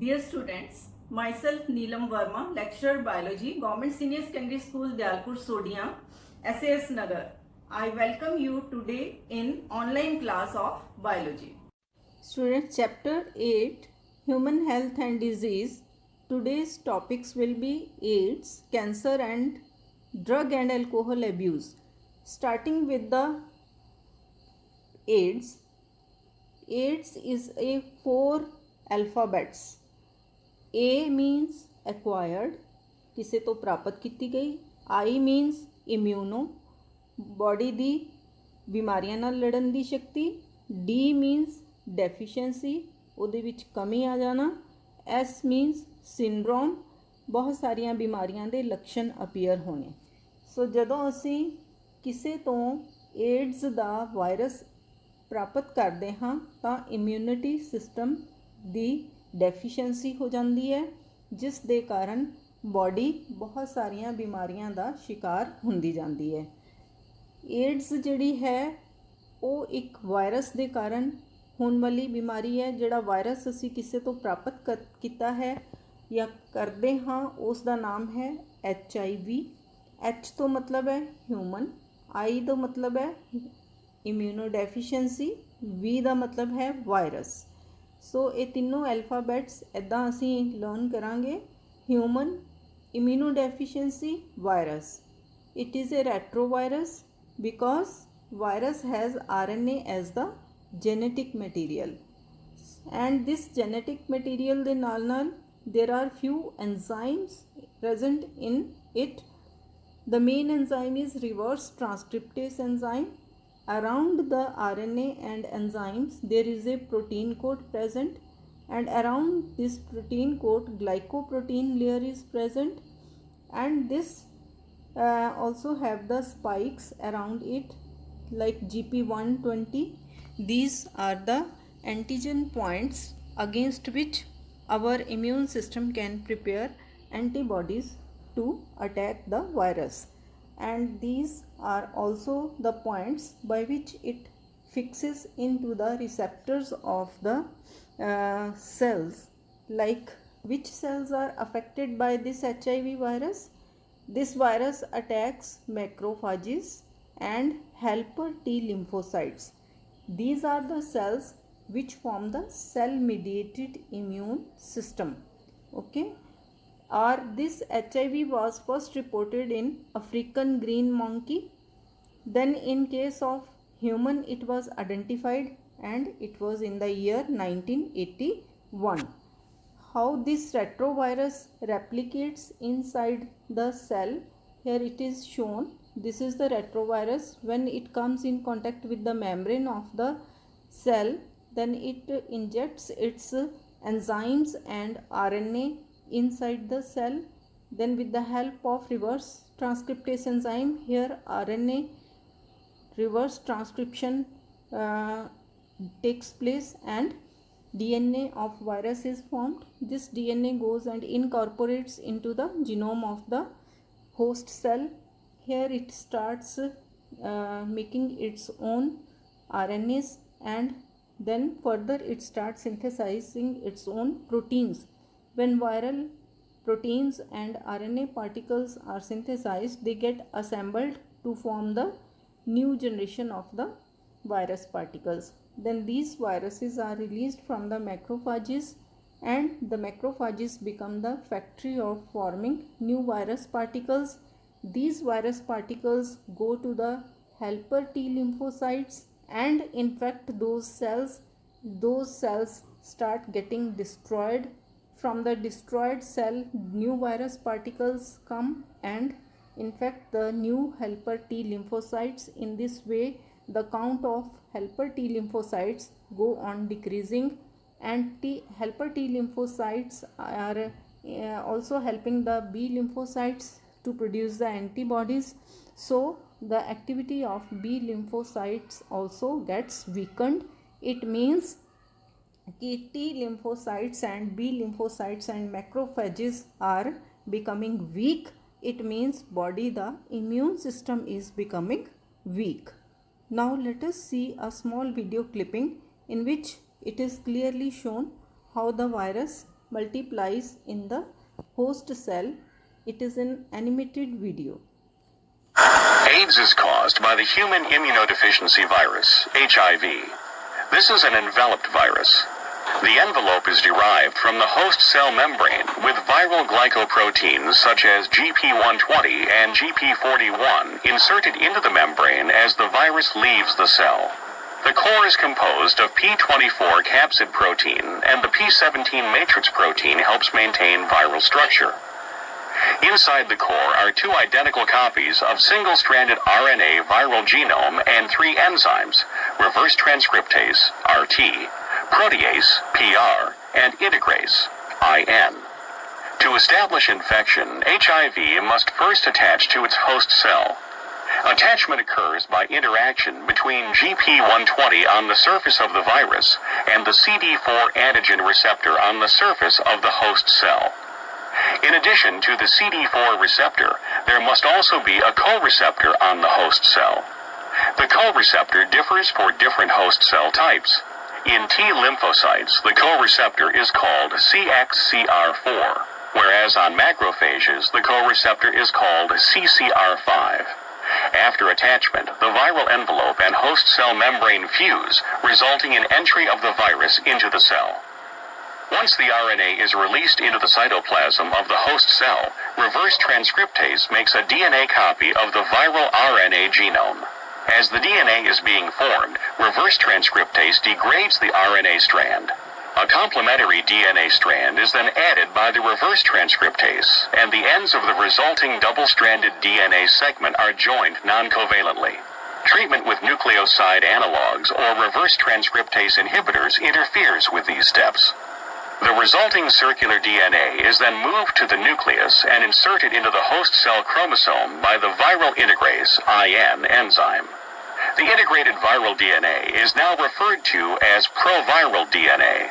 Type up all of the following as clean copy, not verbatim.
Dear students, myself Neelam Verma, lecturer biology, Government Senior Secondary School, Dyalpur Sodia, SAS Nagar. I welcome you today in online class of biology. Students, chapter 8, Human Health and Disease. Today's topics will be AIDS, cancer and drug and alcohol abuse. Starting with the AIDS. AIDS is a 4 alphabets. A means acquired, ਕਿਸੇ ਤੋਂ ਪ੍ਰਾਪਤ ਕੀਤੀ ਗਈ. I means immuno, body ਦੀ ਬਿਮਾਰੀਆਂ ਨਾਲ ਲੜਨ ਦੀ ਸ਼ਕਤੀ. D means deficiency, ਉਹਦੇ ਵਿੱਚ ਕਮੀ ਆ ਜਾਣਾ. S means syndrome, ਬਹੁਤ ਸਾਰੀਆਂ ਬਿਮਾਰੀਆਂ ਦੇ ਲੱਛਣ ਅਪੀਅਰ ਹੋਣੇ. ਸੋ ਜਦੋਂ ਅਸੀਂ ਕਿਸੇ ਤੋਂ ਏਡਜ਼ ਦਾ ਵਾਇਰਸ ਪ੍ਰਾਪਤ ਕਰਦੇ ਹਾਂ ਤਾਂ ਇਮਿਊਨਿਟੀ ਸਿਸਟਮ ਦੀ ਡੈਫੀਸ਼ੀਐਂਸੀ ਹੋ ਜਾਂਦੀ ਹੈ, ਜਿਸ ਦੇ ਕਾਰਨ ਬੋਡੀ ਬਹੁਤ ਸਾਰੀਆਂ ਬਿਮਾਰੀਆਂ ਦਾ ਸ਼ਿਕਾਰ ਹੁੰਦੀ ਜਾਂਦੀ ਹੈ. ਏਡਜ਼ ਜਿਹੜੀ ਹੈ ਉਹ ਇੱਕ ਵਾਇਰਸ ਦੇ ਕਾਰਨ ਹੋਣ ਵਾਲੀ ਬਿਮਾਰੀ ਹੈ. ਜਿਹੜਾ ਵਾਇਰਸ ਅਸੀਂ ਕਿਸੇ ਤੋਂ ਪ੍ਰਾਪਤ ਕੀਤਾ ਹੈ ਜਾਂ ਕਰਦੇ ਹਾਂ ਉਸ ਦਾ ਨਾਮ ਹੈ HIV. H ਤੋਂ ਮਤਲਬ ਹੈ ਹਿਊਮਨ, I ਤੋਂ ਮਤਲਬ ਹੈ ਇਮਿਊਨੋ ਡੈਫੀਸ਼ੀਐਂਸੀ, V ਦਾ ਮਤਲਬ ਹੈ ਵਾਇਰਸ. ਸੋ ਇਹ ਤਿੰਨੋਂ ਐਲਫਾਬੈਟਸ ਇੱਦਾਂ ਅਸੀਂ ਲਰਨ ਕਰਾਂਗੇ. Human, immunodeficiency, virus. It is a retrovirus because virus has RNA as the genetic material, and this genetic material ਦੇ ਨਾਲ there are few enzymes present in it. The main enzyme is reverse transcriptase enzyme. Around the RNA and enzymes there is a protein coat present, and around this protein coat glycoprotein layer is present, and this also have the spikes around it like GP120. These are the antigen points against which our immune system can prepare antibodies to attack the virus, and these are also the points by which it fixes into the receptors of the cells. Like which cells are affected by this HIV virus? This virus attacks macrophages and helper T lymphocytes. These are the cells which form the cell mediated immune system. Okay. This HIV was first reported in African green monkey. Then in case of human it was identified, and it was in the year 1981. How this retrovirus replicates inside the cell, here it is shown. This is the retrovirus. When it comes in contact with the membrane of the cell, then it injects its enzymes and RNA inside the cell. Then with the help of reverse transcriptase enzyme, here RNA reverse transcription takes place and DNA of virus is formed. This DNA goes and incorporates into the genome of the host cell. Here it starts making its own RNAs, and then further it starts synthesizing its own proteins. When viral proteins and RNA particles are synthesized, they get assembled to form the new generation of the virus particles. Then these viruses are released from the macrophages, and the macrophages become the factory of forming new virus particles. These virus particles go to the helper T lymphocytes and infect those cells. Those cells start getting destroyed. From the destroyed cell, new virus particles come and infect the new helper T lymphocytes. In this way, the count of helper T lymphocytes go on decreasing, and helper T lymphocytes are also helping the B lymphocytes to produce the antibodies. So the activity of B lymphocytes also gets weakened. It means T lymphocytes and B lymphocytes and macrophages are becoming weak. It means the immune system is becoming weak. Now let us see a small video clipping in which it is clearly shown how the virus multiplies in the host cell. It is an animated video. AIDS is caused by the human immunodeficiency virus, HIV. This is an enveloped virus. The envelope is derived from the host cell membrane with viral glycoproteins such as GP120 and GP41 inserted into the membrane as the virus leaves the cell. The core is composed of P24 capsid protein, and the P17 matrix protein helps maintain viral structure. Inside the core are two identical copies of single-stranded RNA viral genome and three enzymes, reverse transcriptase, RT, protease, PR, and integrase, IN. To establish infection, HIV must first attach to its host cell. Attachment occurs by interaction between GP120 on the surface of the virus and the CD4 antigen receptor on the surface of the host cell. In addition to the CD4 receptor, there must also be a co-receptor on the host cell. The co-receptor differs for different host cell types. In T lymphocytes, the co-receptor is called CXCR4, whereas on macrophages, the co-receptor is called CCR5. After attachment, the viral envelope and host cell membrane fuse, resulting in entry of the virus into the cell. Once the RNA is released into the cytoplasm of the host cell, reverse transcriptase makes a DNA copy of the viral RNA genome. As the DNA is being formed, reverse transcriptase degrades the RNA strand. A complementary DNA strand is then added by the reverse transcriptase, and the ends of the resulting double-stranded DNA segment are joined non-covalently. Treatment with nucleoside analogs or reverse transcriptase inhibitors interferes with these steps. The resulting circular DNA is then moved to the nucleus and inserted into the host cell chromosome by the viral integrase, IN, enzyme. The integrated viral DNA is now referred to as proviral DNA.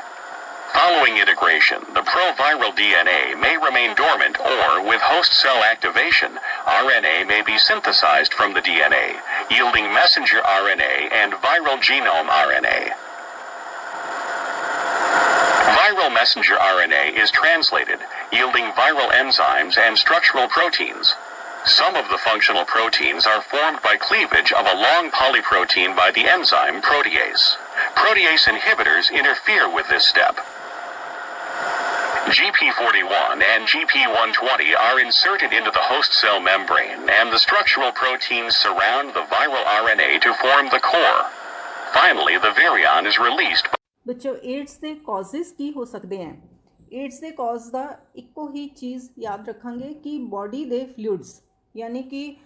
Following integration, the proviral DNA may remain dormant or, with host cell activation, RNA may be synthesized from the DNA, yielding messenger RNA and viral genome RNA. Viral messenger RNA is translated, yielding viral enzymes and structural proteins. Some of the functional proteins are formed by cleavage of a long polyprotein by the enzyme protease. Protease inhibitors interfere with this step. GP41 and GP120 are inserted into the host cell membrane, and the structural proteins surround the viral RNA to form the core. Finally, the virion is released. ਬੱਚੋ AIDS ਦੇ causes ਕੀ ਹੋ ਸਕਦੇ ਹੈ? AIDS ਦੇ ਕਾਜ਼ ਦਾ ਇੱਕੋ ਹੀ ਚੀਜ਼ ਯਾਦ ਰੱਖਾਂਗੇ ਕਿ ਬੋਡੀ ਦੇ ਫਲੂਇਡਸ ਯਾਨੀ ਕਿ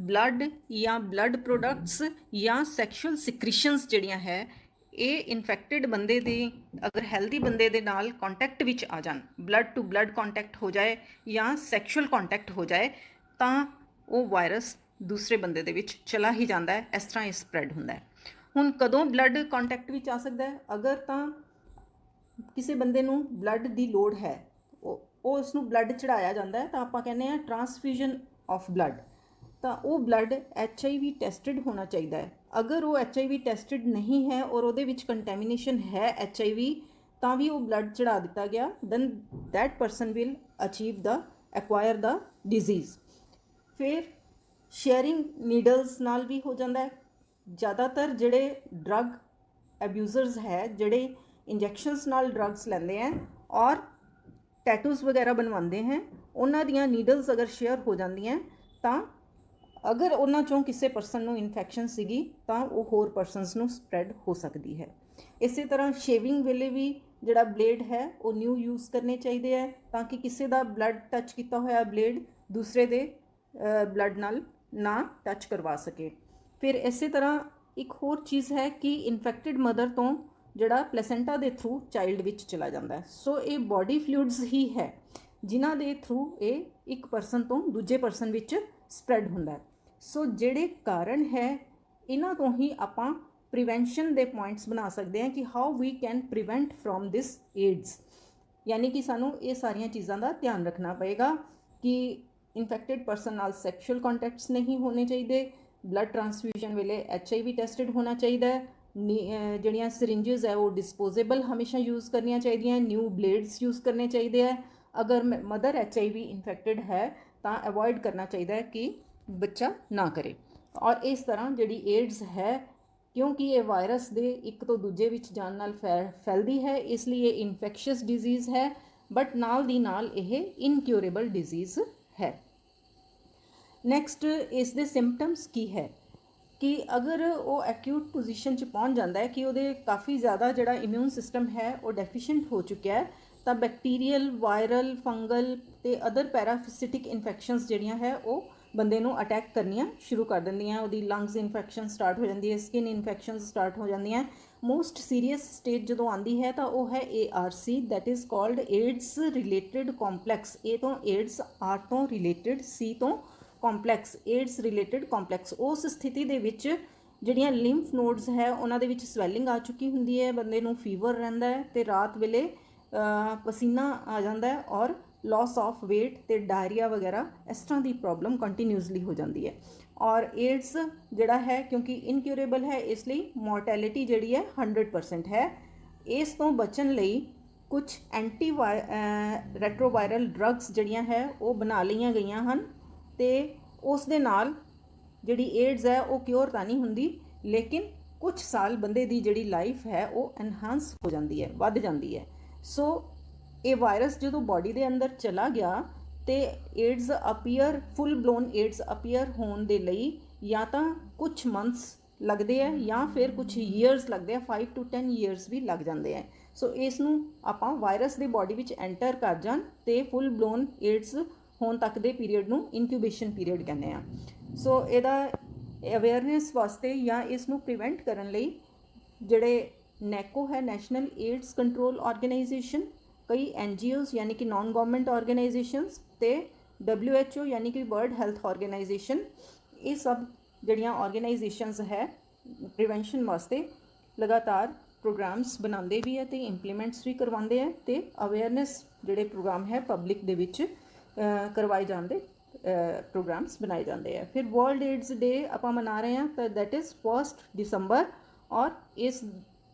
ਬਲੱਡ ਜਾਂ ਬਲੱਡ ਪ੍ਰੋਡਕਟਸ ਜਾਂ ਸੈਕਸ਼ੂਅਲ ਸਿਕ੍ਰੀਸ਼ਨਸ ਜਿਹੜੀਆਂ ਹੈ ਇਹ ਇਨਫੈਕਟਡ ਬੰਦੇ ਦੇ ਅਗਰ ਹੈਲਦੀ ਬੰਦੇ ਦੇ ਨਾਲ ਕੰਟੈਕਟ ਵਿੱਚ ਆ ਜਾਣ, ਬਲੱਡ ਟੂ ਬਲੱਡ ਕੰਟੈਕਟ ਹੋ ਜਾਏ ਜਾਂ ਸੈਕਸ਼ੂਅਲ ਕੰਟੈਕਟ ਹੋ ਜਾਏ ਤਾਂ ਉਹ ਵਾਇਰਸ ਦੂਸਰੇ ਬੰਦੇ ਦੇ ਵਿੱਚ ਚਲਾ ਹੀ ਜਾਂਦਾ ਹੈ। ਇਸ ਤਰ੍ਹਾਂ ਇਹ ਸਪਰੈਡ ਹੁੰਦਾ ਹੈ। ਹੁਣ ਕਦੋਂ ਬਲੱਡ ਕੰਟੈਕਟ ਵਿੱਚ ਆ ਸਕਦਾ ਹੈ? ਅਗਰ ਤਾਂ ਕਿਸੇ ਬੰਦੇ ਨੂੰ ਬਲੱਡ ਦੀ ਲੋੜ ਹੈ, ਉਹ ਉਸ ਨੂੰ ਬਲੱਡ ਚੜਾਇਆ ਜਾਂਦਾ ਹੈ ਤਾਂ ਆਪਾਂ ਕਹਿੰਦੇ ਹਾਂ ਟਰਾਂਸਫਿਊਜ਼ਨ ਆਫ ਬਲੱਡ, ਤਾਂ ਉਹ ਬਲੱਡ HIV ਟੈਸਟਡ ਹੋਣਾ ਚਾਹੀਦਾ ਹੈ। ਅਗਰ ਉਹ HIV ਟੈਸਟਡ ਨਹੀਂ ਹੈ ਔਰ ਉਹਦੇ ਵਿੱਚ ਕੰਟੈਮੀਨੇਸ਼ਨ ਹੈ HIV ਤਾਂ ਵੀ ਉਹ ਬਲੱਡ ਚੜਾ ਦਿੱਤਾ ਗਿਆ, then that person will achieve the acquire the disease. ਫਿਰ ਸ਼ੇਅਰਿੰਗ ਨੀਡਲਸ ਨਾਲ ਵੀ ਹੋ ਜਾਂਦਾ ਹੈ। ज़्यादातर ਜਿਹੜੇ ਡਰੱਗ ਅਬਿਊਜ਼ਰਸ ਹੈ, ਜਿਹੜੇ ਇੰਜੈਕਸ਼ਨਸ ਨਾਲ ਡਰੱਗਸ ਲੈਂਦੇ ਹੈ ਔਰ ਟੈਟੂਜ਼ ਵਗੈਰਾ ਬਣਵਾਉਂਦੇ ਹੈ, ਉਹਨਾਂ ਦੀਆਂ ਨੀਡਲਸ ਅਗਰ ਸ਼ੇਅਰ ਹੋ ਜਾਂਦੀਆਂ ਤਾਂ ਅਗਰ ਉਹਨਾਂ ਚੋਂ ਕਿਸੇ ਪਰਸਨ ਨੂੰ ਇਨਫੈਕਸ਼ਨ ਸੀਗੀ ਤਾਂ ਉਹ ਹੋਰ ਪਰਸਨਸ ਨੂੰ ਸਪਰੈਡ ਹੋ ਸਕਦੀ ਹੈ। ਇਸੇ ਤਰ੍ਹਾਂ ਸ਼ੇਵਿੰਗ ਵੇਲੇ ਵੀ ਜਿਹੜਾ ਬਲੇਡ ਹੈ ਉਹ ਨਿਊ ਯੂਜ਼ ਕਰਨੇ ਚਾਹੀਦੇ ਹੈ ਤਾਂ ਕਿ ਕਿਸੇ ਦਾ ਬਲੱਡ ਟੱਚ ਕੀਤਾ ਹੋਇਆ ਬਲੇਡ ਦੂਸਰੇ ਦੇ ਬਲੱਡ ਨਾਲ ਨਾ ਟੱਚ ਕਰਵਾ ਸਕੇ। ਫਿਰ ਇਸੇ ਤਰ੍ਹਾਂ ਇੱਕ ਹੋਰ ਚੀਜ਼ ਹੈ ਕਿ ਇਨਫੈਕਟਡ ਮਦਰ ਤੋਂ ਜਿਹੜਾ ਪਲੈਸੈਂਟਾ ਦੇ ਥਰੂ ਚਾਈਲਡ ਵਿੱਚ ਚਲਾ ਜਾਂਦਾ ਹੈ। ਸੋ ਇਹ ਬੋਡੀ ਫਲੂਇਡਸ ਹੀ ਹੈ ਜਿਨ੍ਹਾਂ ਦੇ ਥਰੂ ਇਹ ਇੱਕ ਪਰਸਨ ਤੋਂ ਦੂਜੇ ਪਰਸਨ ਵਿੱਚ ਸਪਰੈਡ ਹੁੰਦਾ ਹੈ। ਸੋ ਜਿਹੜੇ ਕਾਰਨ ਹੈ ਇਹਨਾਂ ਤੋਂ ਹੀ ਆਪਾਂ ਪ੍ਰੀਵੈਂਸ਼ਨ ਦੇ ਪੁਆਇੰਟਸ ਬਣਾ ਸਕਦੇ ਹਾਂ ਕਿ how we can prevent from this AIDS, ਯਾਨੀ ਕਿ ਸਾਨੂੰ ਇਹ ਸਾਰੀਆਂ ਚੀਜ਼ਾਂ ਦਾ ਧਿਆਨ ਰੱਖਣਾ ਪਏਗਾ ਕਿ ਇਨਫੈਕਟਡ ਪਰਸਨ ਨਾਲ ਸੈਕਸ਼ੂਅਲ ਕੰਟੈਕਟਸ ਨਹੀਂ ਹੋਣੇ ਚਾਹੀਦੇ, ਬਲੱਡ ਟ੍ਰਾਂਸਫਿਊਜ਼ਨ ਵੇਲੇ HIV ਟੈਸਟਡ ਹੋਣਾ ਚਾਹੀਦਾ ਹੈ, ਜਿਹੜੀਆਂ ਸਰਿੰਜਸ ਹੈ ਉਹ ਡਿਸਪੋਜ਼ੇਬਲ ਹਮੇਸ਼ਾ ਯੂਜ਼ ਕਰਨੀਆਂ ਚਾਹੀਦੀਆਂ, ਨਿਊ ਬਲੇਡਸ ਯੂਜ਼ ਕਰਨੇ ਚਾਹੀਦੇ ਹੈ। ਅਗਰ ਮਦਰ HIV ਇਨਫੈਕਟਡ ਹੈ ਤਾਂ ਅਵੋਇਡ ਕਰਨਾ ਚਾਹੀਦਾ ਹੈ ਕਿ ਬੱਚਾ ਨਾ ਕਰੇ। ਔਰ ਇਸ ਤਰ੍ਹਾਂ ਜਿਹੜੀ ਏਡਜ਼ ਹੈ, ਕਿਉਂਕਿ ਇਹ ਵਾਇਰਸ ਦੇ ਇੱਕ ਤੋਂ ਦੂਜੇ ਵਿੱਚ ਜਾਣ ਨਾਲ ਫੈਲਦੀ ਹੈ, ਇਸ ਲਈ ਇਹ ਇਨਫੈਕਸ਼ੀਅਸ ਡਿਜ਼ੀਜ਼ ਹੈ, ਬਟ ਨਾਲ ਦੀ ਨਾਲ ਇਹ ਇਨਕਿਊਰੇਬਲ ਡਿਜ਼ੀਜ਼ ਹੈ। ਨੈਕਸਟ ਇਸ ਦੇ ਸਿੰਪਟਮਸ ਕੀ ਹੈ ਕਿ ਅਗਰ ਉਹ ਐਕਿਊਟ ਪੋਜੀਸ਼ਨ 'ਚ ਪਹੁੰਚ ਜਾਂਦਾ ਹੈ ਕਿ ਉਹਦੇ ਕਾਫੀ ਜ਼ਿਆਦਾ ਜਿਹੜਾ ਇਮਿਊਨ ਸਿਸਟਮ ਹੈ ਉਹ ਡੈਫੀਸ਼ੀਐਂਟ ਹੋ ਚੁੱਕਿਆ ਹੈ, ਤਾਂ ਬੈਕਟੀਰੀਅਲ, ਵਾਇਰਲ, ਫੰਗਲ ਅਤੇ ਅਦਰ ਪੈਰਾਸਿਟਿਕ ਇਨਫੈਕਸ਼ਨਸ ਜਿਹੜੀਆਂ ਹੈ ਉਹ ਬੰਦੇ ਨੂੰ ਅਟੈਕ ਕਰਨੀਆਂ ਸ਼ੁਰੂ ਕਰ ਦਿੰਦੀਆਂ। ਉਹਦੀ ਲੰਗਸ ਇਨਫੈਕਸ਼ਨ ਸਟਾਰਟ ਹੋ ਜਾਂਦੀ ਹੈ, ਸਕਿਨ ਇਨਫੈਕਸ਼ਨਸ ਸਟਾਰਟ ਹੋ ਜਾਂਦੀਆਂ। ਮੋਸਟ ਸੀਰੀਅਸ ਸਟੇਜ ਜਦੋਂ ਆਉਂਦੀ ਹੈ ਤਾਂ ਉਹ ਹੈ ARC, that is called AIDS related complex. A ਤੋਂ ਏਡਸ, R ਤੋਂ ਰਿਲੇਟਡ, C ਤੋਂ ਕੰਪਲੈਕਸ, ਏਡਸ ਰਿਲੇਟਡ ਕੰਪਲੈਕਸ। ਉਸ ਸਥਿਤੀ ਦੇ ਵਿੱਚ ਜਿਹੜੀਆਂ ਲਿੰਫ ਨੋਡਸ ਹੈ ਉਹਨਾਂ ਦੇ ਵਿੱਚ ਸਵੈਲਿੰਗ ਆ ਚੁੱਕੀ ਹੁੰਦੀ ਹੈ, ਬੰਦੇ ਨੂੰ ਫੀਵਰ ਰਹਿੰਦਾ ਹੈ ਅਤੇ ਰਾਤ ਵੇਲੇ ਪਸੀਨਾ ਆ ਜਾਂਦਾ ਹੈ, ਔਰ ਲਾਸ ਆਫ ਵੇਟ ਅਤੇ ਡਾਇਰੀਆ ਵਗੈਰਾ ਇਸ ਤਰ੍ਹਾਂ ਦੀ ਪ੍ਰੋਬਲਮ ਕੰਟੀਨਿਊਸਲੀ ਹੋ ਜਾਂਦੀ ਹੈ। ਔਰ ਏਡਸ ਜਿਹੜਾ ਹੈ ਕਿਉਂਕਿ ਇਨਕਿਊਰੇਬਲ ਹੈ, ਇਸ ਲਈ ਮੋਰਟੈਲਿਟੀ ਜਿਹੜੀ ਹੈ 100% ਹੈ। ਇਸ ਤੋਂ ਬਚਣ ਲਈ ਕੁਝ ਰੈਟਰੋਵਾਇਰਲ ਡਰੱਗਸ ਜਿਹੜੀਆਂ ਹੈ ਉਹ ਬਣਾ ਲਈਆਂ ਗਈਆਂ ਹਨ, ਅਤੇ ਉਸ ਦੇ ਨਾਲ ਜਿਹੜੀ ਏਡਜ਼ ਹੈ ਉਹ ਕਿਉਰ ਤਾਂ ਨਹੀਂ ਹੁੰਦੀ, ਲੇਕਿਨ ਕੁਝ ਸਾਲ ਬੰਦੇ ਦੀ ਜਿਹੜੀ ਲਾਈਫ ਹੈ ਉਹ ਐਨਹਾਂਸ ਹੋ ਜਾਂਦੀ ਹੈ, ਵੱਧ ਜਾਂਦੀ ਹੈ। ਸੋ ਇਹ ਵਾਇਰਸ ਜਦੋਂ ਬਾਡੀ ਦੇ ਅੰਦਰ ਚਲਾ ਗਿਆ ਅਤੇ ਏਡਜ਼ ਅਪੀਅਰ, ਫੁੱਲ ਬਲੋਨ ਏਡਜ਼ ਅਪੀਅਰ ਹੋਣ ਦੇ ਲਈ ਜਾਂ ਤਾਂ ਕੁਝ ਮੰਥਸ ਲੱਗਦੇ ਹੈ ਜਾਂ ਫਿਰ ਕੁਝ ਈਅਰਸ ਲੱਗਦੇ ਆ, 5 to 10 ਈਅਰਸ ਵੀ ਲੱਗ ਜਾਂਦੇ ਹੈ। ਸੋ ਇਸ ਨੂੰ ਆਪਾਂ ਵਾਇਰਸ ਦੇ ਬਾਡੀ ਵਿੱਚ ਐਂਟਰ ਕਰ ਜਾਣ ਅਤੇ ਫੁੱਲ ਬਲੋਨ ਏਡਜ਼ ਹੋਣ ਤੱਕ ਦੇ ਪੀਰੀਅਡ ਨੂੰ ਇਨਕਿਊਬੇਸ਼ਨ ਪੀਰੀਅਡ ਕਹਿੰਦੇ ਆ। ਸੋ ਇਹਦਾ ਅਵੇਅਰਨੈਸ ਵਾਸਤੇ ਜਾਂ ਇਸ ਨੂੰ ਪ੍ਰੀਵੈਂਟ ਕਰਨ ਲਈ ਜਿਹੜੇ ਨੈਕੋ ਹੈ, ਨੈਸ਼ਨਲ ਏਡਸ ਕੰਟਰੋਲ ਆਰਗੇਨਾਈਜੇਸ਼ਨ, ਕਈ NGOs ਯਾਨੀ ਕਿ ਨਾਨ ਗਵਰਨਮੈਂਟ ਆਰਗੇਨਾਈਜੇਸ਼ਨਸ ਅਤੇ WHO ਯਾਨੀ ਕਿ ਵਰਲਡ ਹੈਲਥ ਆਰਗੇਨਾਈਜੇਸ਼ਨ, ਇਹ ਸਭ ਜਿਹੜੀਆਂ ਆਰਗੇਨਾਈਜੇਸ਼ਨਸ ਹੈ ਪ੍ਰੀਵੈਂਸ਼ਨ ਵਾਸਤੇ ਲਗਾਤਾਰ ਪ੍ਰੋਗਰਾਮਸ ਬਣਾਉਂਦੇ ਵੀ ਹੈ ਅਤੇ ਇੰਪਲੀਮੈਂਟਸ ਵੀ ਕਰਵਾਉਂਦੇ ਹੈ, ਅਤੇ ਅਵੇਅਰਨੈਸ ਜਿਹੜੇ ਪ੍ਰੋਗਰਾਮ ਹੈ ਪਬਲਿਕ ਦੇ ਵਿੱਚ ਕਰਵਾਏ ਜਾਂਦੇ ਪ੍ਰੋਗਰਾਮਸ ਬਣਾਏ ਜਾਂਦੇ ਆ। ਫਿਰ ਵਰਲਡ ਏਡਸ ਡੇ ਆਪਾਂ ਮਨਾ ਰਹੇ ਹਾਂ ਤਾਂ ਦੈਟ ਇਜ਼ 1 December, ਔਰ ਇਸ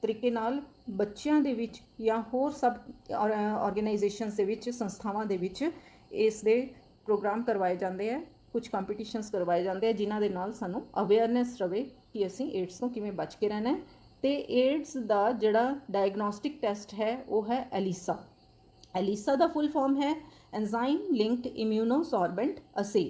ਤਰੀਕੇ ਨਾਲ ਬੱਚਿਆਂ ਦੇ ਵਿੱਚ ਜਾਂ ਹੋਰ ਸਭ ਆਰਗੇਨਾਈਜੇਸ਼ਨਸ ਦੇ ਵਿੱਚ, ਸੰਸਥਾਵਾਂ ਦੇ ਵਿੱਚ ਇਸ ਦੇ ਪ੍ਰੋਗਰਾਮ ਕਰਵਾਏ ਜਾਂਦੇ ਆ, ਕੁਝ ਕੰਪੀਟੀਸ਼ਨਸ ਕਰਵਾਏ ਜਾਂਦੇ ਆ ਜਿਨ੍ਹਾਂ ਦੇ ਨਾਲ ਸਾਨੂੰ ਅਵੇਅਰਨੈਸ ਰਵੇ ਕਿ ਅਸੀਂ ਏਡਸ ਤੋਂ ਕਿਵੇਂ ਬਚ ਕੇ ਰਹਿਣਾ ਹੈ। ਅਤੇ ਏਡਸ ਦਾ ਜਿਹੜਾ ਡਾਇਗਨੋਸਟਿਕ ਟੈਸਟ ਹੈ ਉਹ ਹੈ ELISA। ELISA ਦਾ ਫੁੱਲ ਫਾਰਮ ਹੈ ਐਂਜ਼ਾਈਮ ਲਿੰਕਡ ਇਮਿਊਨੋਸੋਰਬੈਂਟ ਅਸੇ।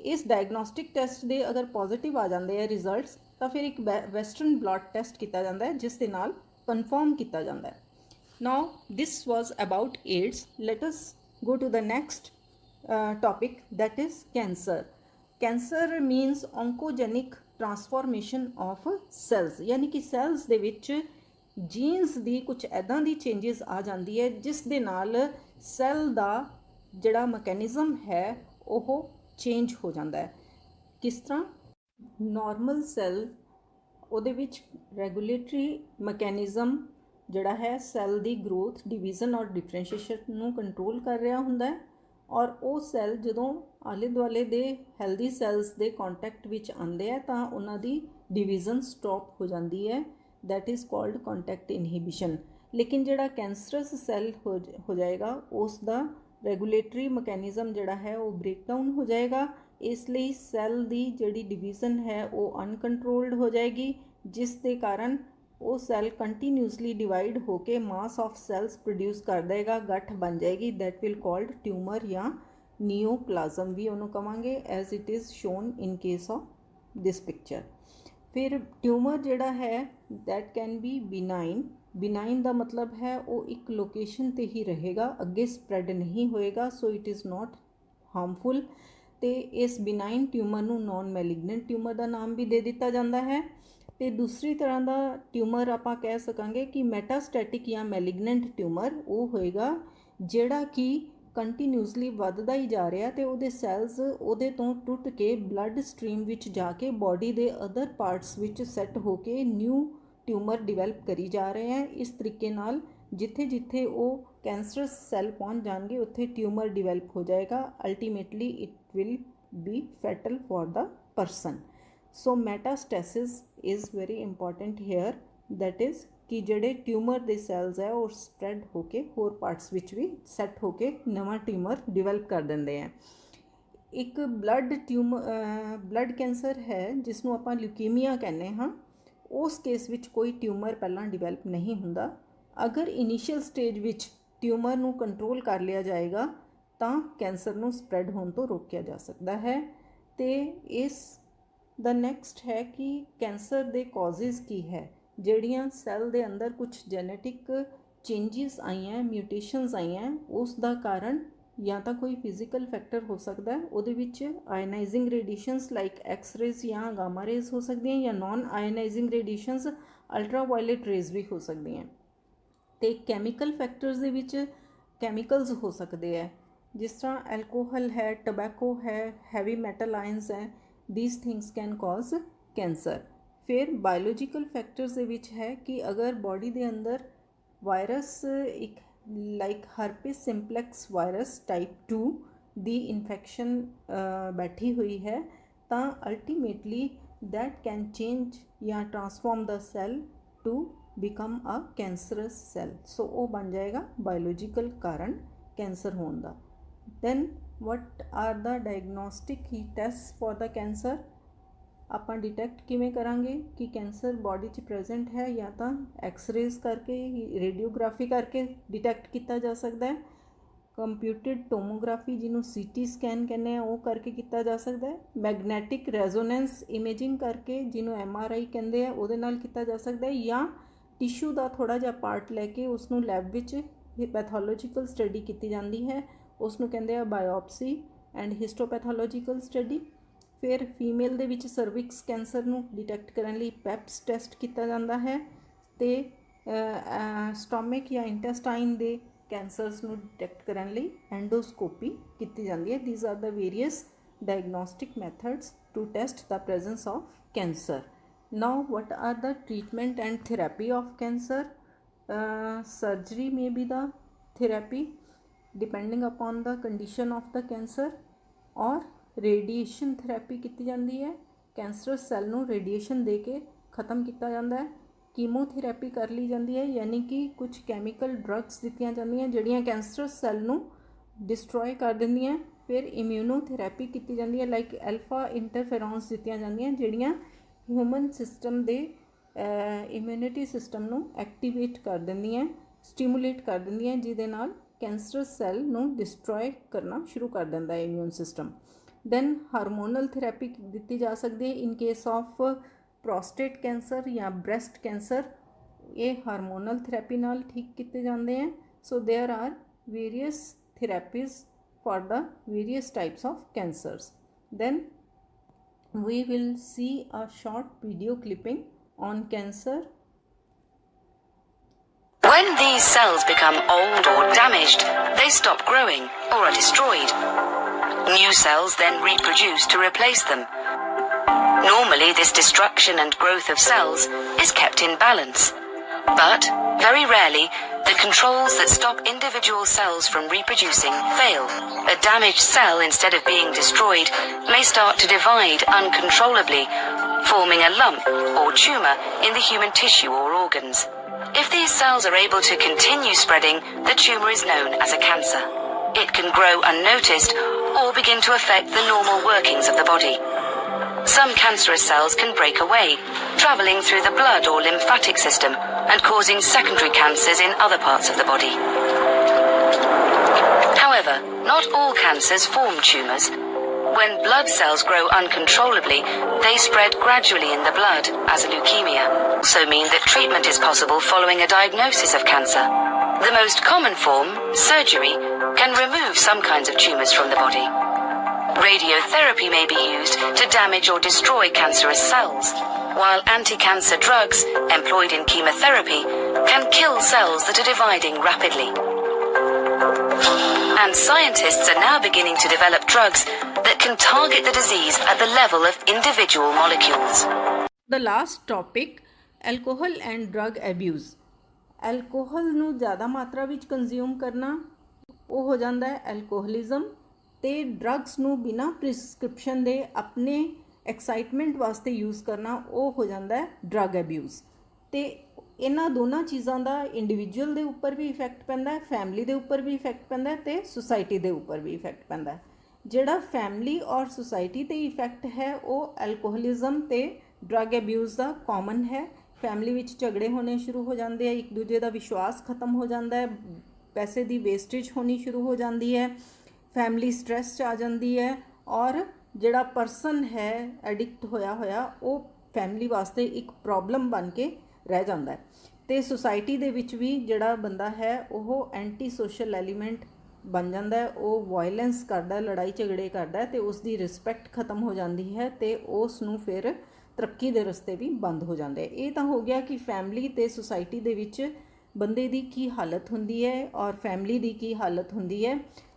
ਇਸ ਡਾਇਗਨੋਸਟਿਕ ਟੈਸਟ ਦੇ ਅਗਰ ਪੋਜ਼ੀਟਿਵ ਆ ਜਾਂਦੇ ਆ ਰਿਜ਼ਲਟਸ ਤਾਂ ਫਿਰ ਇੱਕ ਵੈਸਟਰਨ ਬਲੱਡ ਟੈਸਟ ਕੀਤਾ ਜਾਂਦਾ ਹੈ ਜਿਸ ਦੇ ਨਾਲ ਕਨਫਰਮ ਕੀਤਾ ਜਾਂਦਾ ਹੈ। Now this was about AIDS. Let us go to the next topic, that is cancer. Cancer means oncogenic transformation of cells, ਯਾਨੀ ਕਿ ਸੈਲਸ ਦੇ ਵਿੱਚ ਜੀਨਸ ਦੀ ਕੁਝ ਇੱਦਾਂ ਦੀ ਚੇਂਜਸ ਆ ਜਾਂਦੀ ਹੈ ਜਿਸ ਦੇ ਨਾਲ ਸੈੱਲ ਦਾ ਜਿਹੜਾ ਮਕੈਨਿਜ਼ਮ ਹੈ ਉਹ ਚੇਂਜ ਹੋ ਜਾਂਦਾ ਹੈ। ਕਿਸ ਤਰ੍ਹਾਂ? ਨਾਰਮਲ ਸੈੱਲ ਉਹਦੇ ਵਿੱਚ ਰੈਗੂਲੇਟਰੀ ਮਕੈਨਿਜ਼ਮ ਜਿਹੜਾ ਹੈ ਸੈੱਲ ਦੀ ਗਰੋਥ, ਡਿਵੀਜ਼ਨ ਔਰ ਡਿਫਰੈਂਸ਼ੀਏਸ਼ਨ ਨੂੰ ਕੰਟਰੋਲ ਕਰ ਰਿਹਾ ਹੁੰਦਾ ਹੈ, ਔਰ ਉਹ ਸੈੱਲ ਜਦੋਂ ਆਲੇ ਦੁਆਲੇ ਦੇ ਹੈਲਦੀ ਸੈਲਸ ਦੇ ਕੰਟੈਕਟ ਵਿੱਚ ਆਉਂਦੇ ਆ ਤਾਂ ਉਹਨਾਂ ਦੀ ਡਿਵੀਜ਼ਨ ਸਟਾਪ ਹੋ ਜਾਂਦੀ ਹੈ, ਦੈਟ ਇਜ਼ ਕਾਲਡ ਕੰਟੈਕਟ ਇਨਹਿਬਿਸ਼ਨ। ਲੇਕਿਨ ਜਿਹੜਾ ਕੈਂਸਰਸ ਸੈੱਲ ਹੋ ਜਾਏਗਾ ਉਸ ਦਾ ਰੈਗੂਲੇਟਰੀ ਮਕੈਨਿਜ਼ਮ ਜਿਹੜਾ ਹੈ ਉਹ ਬ੍ਰੇਕਡਾਊਨ ਹੋ ਜਾਏਗਾ, ਇਸ ਲਈ ਸੈੱਲ ਦੀ ਜਿਹੜੀ ਡਿਵੀਜ਼ਨ ਹੈ ਉਹ ਅਨਕੰਟਰੋਲਡ ਹੋ ਜਾਏਗੀ, ਜਿਸ ਦੇ ਕਾਰਨ ਉਹ ਸੈੱਲ ਕੰਟੀਨਿਊਸਲੀ ਡਿਵਾਈਡ ਹੋ ਕੇ ਮਾਸ ਆਫ ਸੈਲਸ ਪ੍ਰੋਡਿਊਸ ਕਰ ਦੇਗਾ, ਗੱਠ ਬਣ ਜਾਏਗੀ, ਦੈਟ ਵਿਲ ਕਾਲਡ ਟਿਊਮਰ ਜਾਂ ਨਿਓਪਲਾਜ਼ਮ ਵੀ ਉਹਨੂੰ ਕਵਾਂਗੇ, as it is shown in case of this picture. ਫਿਰ ਟਿਊਮਰ ਜਿਹੜਾ ਹੈ ਦੈਟ ਕੈਨ ਬੀ ਬਿਨਾਈਨ। ਬਿਨਾਈਨ ਦਾ ਮਤਲਬ ਹੈ ਉਹ ਇੱਕ ਲੋਕੇਸ਼ਨ 'ਤੇ ਹੀ ਰਹੇਗਾ, ਅੱਗੇ ਸਪਰੈਡ ਨਹੀਂ ਹੋਏਗਾ, so it is not harmful. ਅਤੇ ਇਸ ਬਿਨਾਈਨ ਟਿਊਮਰ ਨੂੰ ਨੋਨ ਮੈਲਿਗਨੈਂਟ ਟਿਊਮਰ ਦਾ ਨਾਮ ਵੀ ਦੇ ਦਿੱਤਾ ਜਾਂਦਾ ਹੈ। ਅਤੇ ਦੂਸਰੀ ਤਰ੍ਹਾਂ ਦਾ ਟਿਊਮਰ ਆਪਾਂ ਕਹਿ ਸਕਾਂਗੇ ਕਿ ਮੈਟਾਸਟੈਟਿਕ ਜਾਂ ਮੈਲਿਗਨੈਂਟ ਟਿਊਮਰ ਉਹ ਹੋਏਗਾ ਜਿਹੜਾ ਕਿ ਕੰਟੀਨਿਊਸਲੀ ਵੱਧਦਾ ਹੀ ਜਾ ਰਿਹਾ ਅਤੇ ਉਹਦੇ ਸੈਲਸ ਉਹਦੇ ਤੋਂ ਟੁੱਟ ਕੇ ਬਲੱਡ ਸਟਰੀਮ ਵਿੱਚ ਜਾ ਕੇ ਬਾਡੀ ਦੇ ਅਦਰ ਪਾਰਟਸ ਵਿੱਚ ਸੈੱਟ ਹੋ ਕੇ ਨਿਊ ਟਿਊਮਰ ਡਿਵੈਲਪ ਕਰੀ ਜਾ ਰਹੇ ਹੈ। ਇਸ ਤਰੀਕੇ ਨਾਲ ਜਿੱਥੇ ਜਿੱਥੇ ਉਹ ਕੈਂਸਰਸ ਸੈੱਲ ਪਹੁੰਚ ਜਾਣਗੇ ਉੱਥੇ ਟਿਊਮਰ ਡਿਵੈਲਪ ਹੋ ਜਾਏਗਾ। Ultimately it will be fatal for the person। So metastasis is very important here that is कि ਜਿਹੜੇ ਟਿਊਮਰ ਦੇ ਸੈਲਸ ਹੈ ਉਹ ਸਪਰੈਡ ਹੋ ਕੇ ਹੋਰ ਪਾਰਟਸ ਵਿੱਚ ਵੀ ਸੈੱਟ ਹੋ ਕੇ ਨਵਾਂ ਟਿਊਮਰ ਡਿਵੈਲਪ ਕਰ ਦਿੰਦੇ ਹੈ। ਇੱਕ ਬਲੱਡ ਕੈਂਸਰ ਹੈ ਜਿਸ ਨੂੰ ਆਪਾਂ ਲਿਊਕੀਮੀਆ ਕਹਿੰਦੇ ਹਾਂ। ਉਸ ਕੇਸ ਵਿੱਚ ਕੋਈ ਟਿਊਮਰ ਪਹਿਲਾਂ ਡਿਵੈਲਪ ਨਹੀਂ ਹੁੰਦਾ। ਅਗਰ ਇਨੀਸ਼ੀਅਲ ਸਟੇਜ ਵਿੱਚ ਟਿਊਮਰ ਨੂੰ ਕੰਟਰੋਲ ਕਰ ਲਿਆ ਜਾਏਗਾ ਤਾਂ ਕੈਂਸਰ ਨੂੰ ਸਪਰੈਡ ਹੋਣ ਤੋਂ ਰੋਕਿਆ ਜਾ ਸਕਦਾ ਹੈ। ਤੇ ਇਸ ਦਾ ਨੈਕਸਟ ਹੈ ਕਿ ਕੈਂਸਰ ਦੇ ਕਾਜ਼ਿਸ ਕੀ ਹੈ। ਜਿਹੜੀਆਂ ਸੈੱਲ ਦੇ ਅੰਦਰ ਕੁਝ ਜੈਨੇਟਿਕ ਚੇਂਜਿਸ ਆਈਆਂ, ਮਿਊਟੇਸ਼ਨਸ ਆਈਆਂ, ਉਸ ਦਾ ਕਾਰਨ ਜਾਂ ਤਾਂ ਕੋਈ ਫਿਜ਼ੀਕਲ ਫੈਕਟਰ ਹੋ ਸਕਦਾ ਹੈ, ਉਹਦੇ ਵਿੱਚ ਆਇਨਾਈਜ਼ਿੰਗ ਰੇਡੀਏਸ਼ਨਸ ਲਾਈਕ ਐਕਸ-ਰੇਜ਼ ਜਾਂ ਗਾਮਾ ਰੇਜ਼ ਹੋ ਸਕਦੀਆਂ, ਜਾਂ ਨਾਨ ਆਇਨਾਈਜ਼ਿੰਗ ਰੇਡੀਏਸ਼ਨਸ ਅਲਟਰਾਵਾਇਲਟ ਰੇਜ਼ ਵੀ ਹੋ ਸਕਦੀਆਂ। ਤੇ ਕੈਮੀਕਲ ਫੈਕਟਰਸ ਦੇ ਵਿੱਚ ਕੈਮੀਕਲਸ ਹੋ ਸਕਦੇ ਹੈ, ਜਿਸ ਤਰ੍ਹਾਂ ਐਲਕੋਹਲ ਹੈ, ਟਬੈਕੋ ਹੈ, ਹੈਵੀ ਮੈਟਲ ਆਇਨਸ ਹੈ। these things can cause cancer। ਫਿਰ ਬਾਇਓਲੋਜੀਕਲ ਫੈਕਟਰਸ ਦੇ ਵਿੱਚ ਹੈ ਕਿ ਅਗਰ ਬਾਡੀ ਦੇ ਅੰਦਰ ਵਾਇਰਸ ਇੱਕ ਲਾਈਕ ਹਰਪਿਸ ਸਿੰਪਲੈਕਸ ਵਾਇਰਸ ਟਾਈਪ 2 ਦੀ ਇਨਫੈਕਸ਼ਨ ਬੈਠੀ ਹੋਈ ਹੈ ਤਾਂ ਅਲਟੀਮੇਟਲੀ that can change ਜਾਂ transform the cell to become a cancerous cell। ਸੋ ਉਹ ਬਣ ਜਾਏਗਾ ਬਾਇਓਲੋਜੀਕਲ ਕਾਰਨ ਕੈਂਸਰ ਹੋਣ ਦਾ। then what are the diagnostic tests for the cancer? ਆਪਾਂ ਡਿਟੈਕਟ ਕਿਵੇਂ ਕਰਾਂਗੇ ਕਿ ਕੈਂਸਰ ਬਾਡੀ 'ਚ ਪ੍ਰੈਜ਼ੈਂਟ ਹੈ? ਜਾਂ ਤਾਂ ਐਕਸ-ਰੇਜ਼ ਕਰਕੇ, ਰੇਡੀਓਗ੍ਰਾਫੀ ਕਰਕੇ ਡਿਟੈਕਟ ਕੀਤਾ ਜਾ ਸਕਦਾ ਹੈ। ਕੰਪਿਊਟਡ ਟੋਮੋਗ੍ਰਾਫੀ ਜਿਹਨੂੰ CT ਸਕੈਨ ਕਹਿੰਦੇ ਆ ਉਹ ਕਰਕੇ ਕੀਤਾ ਜਾ ਸਕਦਾ ਹੈ। ਮੈਗਨੈਟਿਕ ਰੈਜ਼ੋਨੈਂਸ ਇਮੇਜਿੰਗ ਕਰਕੇ ਜਿਹਨੂੰ MRI ਕਹਿੰਦੇ ਆ ਉਹਦੇ ਨਾਲ ਕੀਤਾ ਜਾ ਸਕਦਾ ਹੈ। ਜਾਂ ਟਿਸ਼ੂ ਦਾ ਥੋੜ੍ਹਾ ਜਿਹਾ ਪਾਰਟ ਲੈ ਕੇ ਉਸਨੂੰ ਲੈਬ ਵਿੱਚ ਪੈਥੋਲੋਜੀਕਲ ਸਟੱਡੀ ਕੀਤੀ ਜਾਂਦੀ ਹੈ, ਉਸਨੂੰ ਕਹਿੰਦੇ ਆ ਬਾਇਓਪਸੀ ਐਂਡ ਹਿਸਟੋਪੈਥੋਲੋਜੀਕਲ ਸਟੱਡੀ। ਫਿਰ ਫੀਮੇਲ ਦੇ ਵਿੱਚ ਸਰਵਿਕਸ ਕੈਂਸਰ ਨੂੰ ਡਿਟੈਕਟ ਕਰਨ ਲਈ ਪੈਪਸ ਟੈਸਟ ਕੀਤਾ ਜਾਂਦਾ ਹੈ। ਅਤੇ ਸਟੋਮਿਕ ਜਾਂ ਇੰਟੈਸਟਾਈਨ ਦੇ ਕੈਂਸਰਸ ਨੂੰ ਡਿਟੈਕਟ ਕਰਨ ਲਈ ਐਂਡੋਸਕੋਪੀ ਕੀਤੀ ਜਾਂਦੀ ਹੈ। These are the various diagnostic methods to test the presence of cancer। Now what are the treatment and therapy of cancer? Surgery may be the therapy depending upon the condition of the cancer, और radiation therapy ਕੀਤੀ ਜਾਂਦੀ ਹੈ। Cancers cell ਨੂੰ radiation ਦੇ ਕੇ ख़त्म ਕੀਤਾ ਜਾਂਦਾ ਹੈ। ਕੀਮੋਥੈਰੇਪੀ ਕਰ ਲਈ ਜਾਂਦੀ ਹੈ, ਯਾਨੀ ਕਿ ਕੁਝ ਕੈਮੀਕਲ ਡਰੱਗਸ ਦਿੱਤੀਆਂ ਜਾਂਦੀਆਂ ਜਿਹੜੀਆਂ ਕੈਂਸਰਸ ਸੈੱਲ ਨੂੰ ਡਿਸਟਰੋਏ ਕਰ ਦਿੰਦੀਆਂ। ਫਿਰ ਇਮਿਊਨੋਥੈਰੇਪੀ ਕੀਤੀ ਜਾਂਦੀ ਹੈ, ਲਾਈਕ ਐਲਫਾ ਇੰਟਰਫੇਰੋਨਸ ਦਿੱਤੀਆਂ ਜਾਂਦੀਆਂ ਜਿਹੜੀਆਂ ਹਿਊਮਨ ਸਿਸਟਮ ਦੇ ਇਮਿਊਨਿਟੀ ਸਿਸਟਮ ਨੂੰ ਐਕਟੀਵੇਟ ਕਰ ਦਿੰਦੀਆਂ, ਸਟੀਮੂਲੇਟ ਕਰ ਦਿੰਦੀਆਂ, ਜਿਹਦੇ ਨਾਲ ਕੈਂਸਰਸ ਸੈੱਲ ਨੂੰ ਡਿਸਟਰੋਏ ਕਰਨਾ ਸ਼ੁਰੂ ਕਰ ਦਿੰਦਾ ਹੈ immune system. Then hormonal therapy ਦਿੱਤੀ ਜਾ ਸਕਦੀ ਹੈ in case of prostate cancer ਜਾਂ ਬ੍ਰੈਸਟ ਕੈਂਸਰ। ਇਹ ਹਾਰਮੋਨਲ ਥੈਰੇਪੀ ਨਾਲ ਠੀਕ ਕੀਤੇ ਜਾਂਦੇ ਹੈ। So there are various therapies for the various types of cancers। Then we will see a short video clipping on cancer। When these cells become old or damaged, they stop growing or are destroyed. New cells then reproduce to replace them. Normally, this destruction and growth of cells is kept in balance. But, very rarely, the controls that stop individual cells from reproducing fail. A damaged cell, instead of being destroyed, may start to divide uncontrollably, forming a lump or tumour in the human tissue or organs. If these cells are able to continue spreading, the tumour is known as a cancer. It can grow unnoticed or begin to affect the normal workings of the body. Some cancerous cells can break away, travelling through the blood or lymphatic system and causing secondary cancers in other parts of the body. However, not all cancers form tumours. When blood cells grow uncontrollably, they spread gradually in the blood as a leukemia, so mean that treatment is possible following a diagnosis of cancer. The most common form, surgery, can remove some kinds of tumours from the body. Radiotherapy may be used to damage or destroy cancerous cells, while anti-cancer drugs employed in chemotherapy can kill cells that are dividing rapidly. And scientists are now beginning to develop drugs that can target the disease at the level of individual molecules. The last topic, alcohol and drug abuse। Alcohol ਨੂੰ ਜ਼ਿਆਦਾ ਮਾਤਰਾ ਵਿੱਚ consume ਕਰਨਾ ਉਹ ਹੋ ਜਾਂਦਾ ਹੈ ਐਲਕੋਹਲਿਜ਼ਮ। ਅਤੇ ਡਰੱਗਸ ਨੂੰ ਬਿਨਾਂ ਪ੍ਰਿਸਕ੍ਰਿਪਸ਼ਨ ਦੇ ਆਪਣੇ ਐਕਸਾਈਟਮੈਂਟ ਵਾਸਤੇ ਯੂਜ਼ ਕਰਨਾ ਉਹ ਹੋ ਜਾਂਦਾ ਹੈ ਡਰੱਗ ਐਬਿਊਜ਼। ਅਤੇ ਇਹਨਾਂ ਦੋਨਾਂ ਚੀਜ਼ਾਂ ਦਾ ਇੰਡੀਵਿਜੂਅਲ ਦੇ ਉੱਪਰ ਵੀ ਇਫੈਕਟ ਪੈਂਦਾ ਹੈ, ਫੈਮਿਲੀ ਦੇ ਉੱਪਰ ਵੀ ਇਫੈਕਟ ਪੈਂਦਾ ਹੈ ਤੇ ਸੁਸਾਇਟੀ ਦੇ ਉੱਪਰ ਵੀ ਇਫੈਕਟ ਪੈਂਦਾ ਹੈ। ਜਿਹੜਾ ਫੈਮਿਲੀ ਔਰ ਸੁਸਾਇਟੀ ਤੇ ਇਫੈਕਟ ਹੈ ਉਹ ਐਲਕੋਹਲਿਜ਼ਮ ਤੇ ਡਰੱਗ ਅਬਿਊਜ਼ ਦਾ ਕਾਮਨ ਹੈ। ਫੈਮਿਲੀ ਵਿੱਚ ਝਗੜੇ ਹੋਣੇ ਸ਼ੁਰੂ ਹੋ ਜਾਂਦੇ ਆ, ਇੱਕ ਦੂਜੇ ਦਾ ਵਿਸ਼ਵਾਸ ਖਤਮ ਹੋ ਜਾਂਦਾ ਹੈ, ਪੈਸੇ ਦੀ ਵੇਸਟੇਜ ਹੋਣੀ ਸ਼ੁਰੂ ਹੋ ਜਾਂਦੀ ਹੈ, ਫੈਮਿਲੀ ਸਟ੍ਰੈਸ 'ਚ ਆ ਜਾਂਦੀ ਹੈ ਔਰ ਜਿਹੜਾ ਪਰਸਨ ਹੈ ਐਡਿਕਟ ਹੋਇਆ ਉਹ ਫੈਮਿਲੀ ਵਾਸਤੇ ਇੱਕ ਪ੍ਰੋਬਲਮ ਬਣ ਕੇ ਰਹਿ ਜਾਂਦਾ ਹੈ। ਤੇ ਸੁਸਾਇਟੀ ਦੇ ਵਿੱਚ ਵੀ ਜਿਹੜਾ ਬੰਦਾ ਹੈ ਉਹ ਐਂਟੀ ਸੋਸ਼ਲ ਐਲੀਮੈਂਟ ਬਣ ਜਾਂਦਾ ਹੈ, ਉਹ ਵਾਇਲੈਂਸ ਕਰਦਾ, ਲੜਾਈ ਝਗੜੇ ਕਰਦਾ ਤੇ ਉਸ ਦੀ ਰਿਸਪੈਕਟ ਖਤਮ ਹੋ ਜਾਂਦੀ ਹੈ ਤੇ ਉਸ ਨੂੰ ਫਿਰ ਤਰੱਕੀ ਦੇ ਰਸਤੇ ਵੀ ਬੰਦ ਹੋ ਜਾਂਦੇ। ਇਹ ਤਾਂ ਹੋ ਗਿਆ ਕਿ ਫੈਮਿਲੀ ਤੇ ਸੁਸਾਇਟੀ ਦੇ ਵਿੱਚ ਬੰਦੇ ਦੀ ਕੀ ਹਾਲਤ ਹੁੰਦੀ ਹੈ ਔਰ ਫੈਮਿਲੀ ਦੀ ਕੀ ਹਾਲਤ ਹੁੰਦੀ ਹੈ।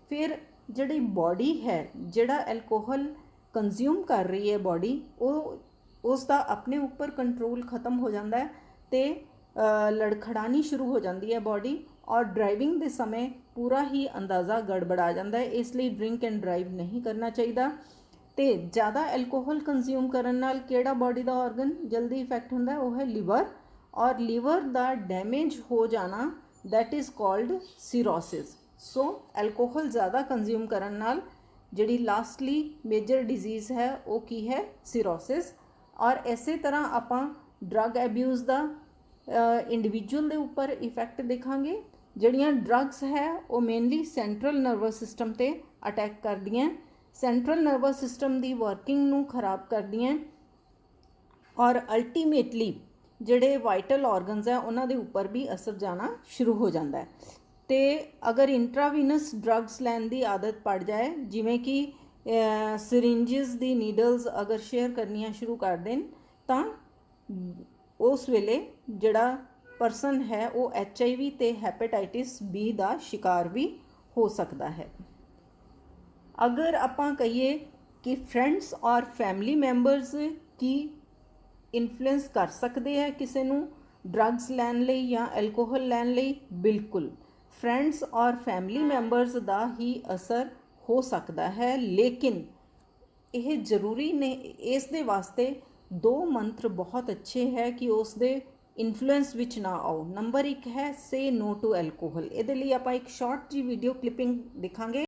ਫਿਰ ਜਿਹੜੀ ਬਾਡੀ ਹੈ, ਜਿਹੜਾ ਐਲਕੋਹਲ ਕੰਜ਼ਿਊਮ ਕਰ ਰਹੀ ਹੈ ਬਾਡੀ, ਉਹ ਉਸ ਦਾ ਆਪਣੇ ਉੱਪਰ ਕੰਟਰੋਲ ਖਤਮ ਹੋ ਜਾਂਦਾ ਹੈ ਤੇ ਲੜਖੜਾਣੀ ਸ਼ੁਰੂ ਹੋ ਜਾਂਦੀ ਹੈ ਬਾਡੀ ਔਰ ਡਰਾਈਵਿੰਗ ਦੇ ਸਮੇਂ ਪੂਰਾ ਹੀ ਅੰਦਾਜ਼ਾ ਗੜਬੜਾ ਜਾਂਦਾ ਹੈ। ਇਸ ਲਈ ਡਰਿੰਕ ਐਂਡ ਡਰਾਈਵ ਨਹੀਂ ਕਰਨਾ ਚਾਹੀਦਾ। ਤੇ ਜ਼ਿਆਦਾ ਐਲਕੋਹਲ ਕੰਜ਼ਿਊਮ ਕਰਨ ਨਾਲ ਕਿਹੜਾ ਬਾਡੀ ਦਾ ਆਰਗਨ ਜਲਦੀ ਇਫੈਕਟ ਹੁੰਦਾ ਹੈ? ਉਹ ਹੈ ਲਿਵਰ, ਔਰ ਲਿਵਰ ਦਾ ਡੈਮੇਜ ਹੋ ਜਾਣਾ that is called cirrhosis. So alcohol ਜ਼ਿਆਦਾ ਕੰਜ਼ਿਊਮ ਕਰਨ ਨਾਲ ਜਿਹੜੀ ਲਾਸਟਲੀ ਮੇਜਰ ਡਿਜ਼ੀਜ਼ ਹੈ ਉਹ ਕੀ ਹੈ? ਸਿਰੋਸਿਸ। ਔਰ ਇਸੇ ਤਰ੍ਹਾਂ ਆਪਾਂ ਡਰੱਗ ਐਬਿਊਜ਼ ਦਾ ਇੰਡੀਵਿਜੂਅਲ ਦੇ ਉੱਪਰ ਇਫੈਕਟ ਦੇਖਾਂਗੇ। ਜਿਹੜੀਆਂ ਡਰੱਗਸ ਹੈ ਉਹ ਮੇਨਲੀ ਸੈਂਟਰਲ ਨਰਵਸ ਸਿਸਟਮ 'ਤੇ ਅਟੈਕ ਕਰਦੀਆਂ, ਸੈਂਟਰਲ ਨਰਵਸ ਸਿਸਟਮ ਦੀ ਵਰਕਿੰਗ ਨੂੰ ਖਰਾਬ ਕਰਦੀਆਂ ਔਰ ਅਲਟੀਮੇਟਲੀ ਜਿਹੜੇ ਵਾਈਟਲ ਆਰਗਨਸ ਹੈ ਉਹਨਾਂ ਦੇ ਉੱਪਰ ਵੀ ਅਸਰ ਜਾਣਾ ਸ਼ੁਰੂ ਹੋ ਜਾਂਦਾ ਹੈ। ਤੇ ਅਗਰ ਇੰਟਰਾਵੀਨਸ ਡਰੱਗਸ ਲੈਣ ਦੀ ਆਦਤ ਪੜ ਜਾਏ, ਜਿਵੇਂ ਕਿ ਸਿਰਿੰਜਸ ਦੀ ਨੀਡਲਸ ਅਗਰ ਸ਼ੇਅਰ ਕਰਨੀਆਂ ਸ਼ੁਰੂ ਕਰ ਦੇਣ, ਤਾਂ ਉਸ ਵੇਲੇ ਜਿਹੜਾ ਪਰਸਨ ਹੈ ਉਹ HIV ਤੇ ਹੈਪੇਟਾਈਟਿਸ B ਦਾ ਸ਼ਿਕਾਰ ਵੀ ਹੋ ਸਕਦਾ ਹੈ। ਅਗਰ ਆਪਾਂ ਕਹੀਏ ਕਿ ਫਰੈਂਡਸ ਔਰ ਫੈਮਿਲੀ ਮੈਂਬਰਸ ਕੀ ਇਨਫਲੂਐਂਸ ਕਰ ਸਕਦੇ ਹੈ ਕਿਸੇ ਨੂੰ ਡਰੱਗਸ ਲੈਣ ਲਈ ਜਾਂ ਐਲਕੋਹਲ ਲੈਣ ਲਈ? ਬਿਲਕੁਲ, ਫਰੈਂਡਸ ਔਰ ਫੈਮਿਲੀ ਮੈਂਬਰਸ ਦਾ ਹੀ ਅਸਰ ਹੋ ਸਕਦਾ ਹੈ, ਲੇਕਿਨ ਇਹ ਜ਼ਰੂਰੀ ਨੇ। ਇਸ ਦੇ ਵਾਸਤੇ 2 ਮੰਤਰ ਬਹੁਤ ਅੱਛੇ ਹੈ ਕਿ ਉਸ ਦੇ ਇਨਫਲੂਐਂਸ ਵਿੱਚ ਨਾ ਆਓ। ਨੰਬਰ 1 ਹੈ ਸੇ ਨੋ ਟੂ ਐਲਕੋਹਲ। ਇਹਦੇ ਲਈ ਆਪਾਂ ਇੱਕ ਸ਼ਾਰਟ ਜੀ ਵੀਡੀਓ ਕਲਿੱਪਿੰਗ ਦੇਖਾਂਗੇ